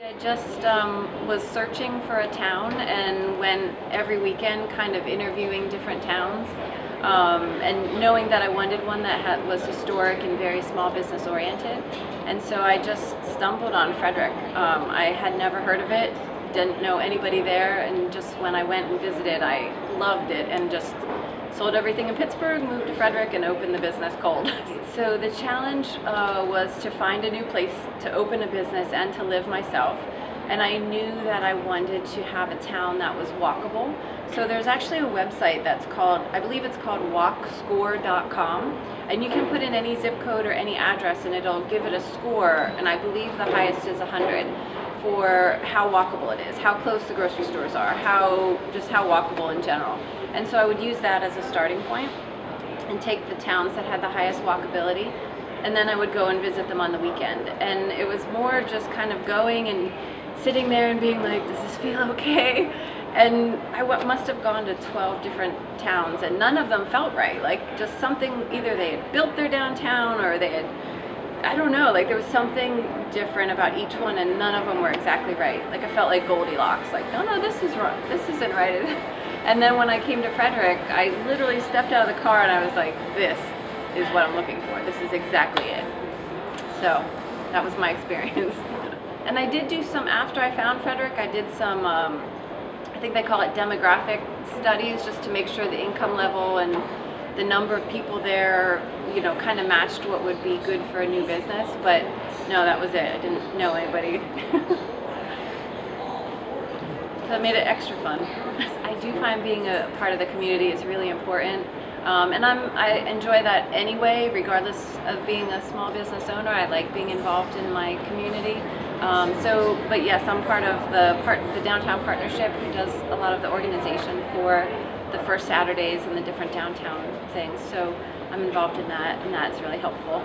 I just was searching for a town and went every weekend kind of interviewing different towns, and knowing that I wanted one that was historic and very small business oriented. And so I just stumbled on Frederick. I had never heard of it, didn't know anybody there, and just when I went and visited, I loved it and just sold everything in Pittsburgh, moved to Frederick, and opened the business cold. So the challenge was to find a new place to open a business and to live myself. And I knew that I wanted to have a town that was walkable. So there's actually a website that's called, I believe it's called walkscore.com. And you can put in any zip code or any address and it'll give it a score. And I believe the highest is 100 for how walkable it is, how close the grocery stores are, just how walkable in general. And so I would use that as a starting point and take the towns that had the highest walkability, and then I would go and visit them on the weekend. And it was more just kind of going and sitting there and being like, does this feel okay? And I must have gone to 12 different towns and none of them felt right. Like just something, either they had built their downtown or they had, I don't know, like there was something different about each one and none of them were exactly right. Like I felt like Goldilocks, like, no, this is wrong, this isn't right. And then when I came to Frederick, I literally stepped out of the car and I was like, this is what I'm looking for. This is exactly it. So that was my experience. And I did do some, after I found Frederick, I did some, I think they call it demographic studies, just to make sure the income level and the number of people there, you know, kind of matched what would be good for a new business. But no, that was it. I didn't know anybody. So it made it extra fun. I do find being a part of the community is really important. And I enjoy that anyway, regardless of being a small business owner. I like being involved in my community. But yes, I'm part of the Downtown Partnership, who does a lot of the organization for the first Saturdays and the different downtown things. So I'm involved in that, and that's really helpful.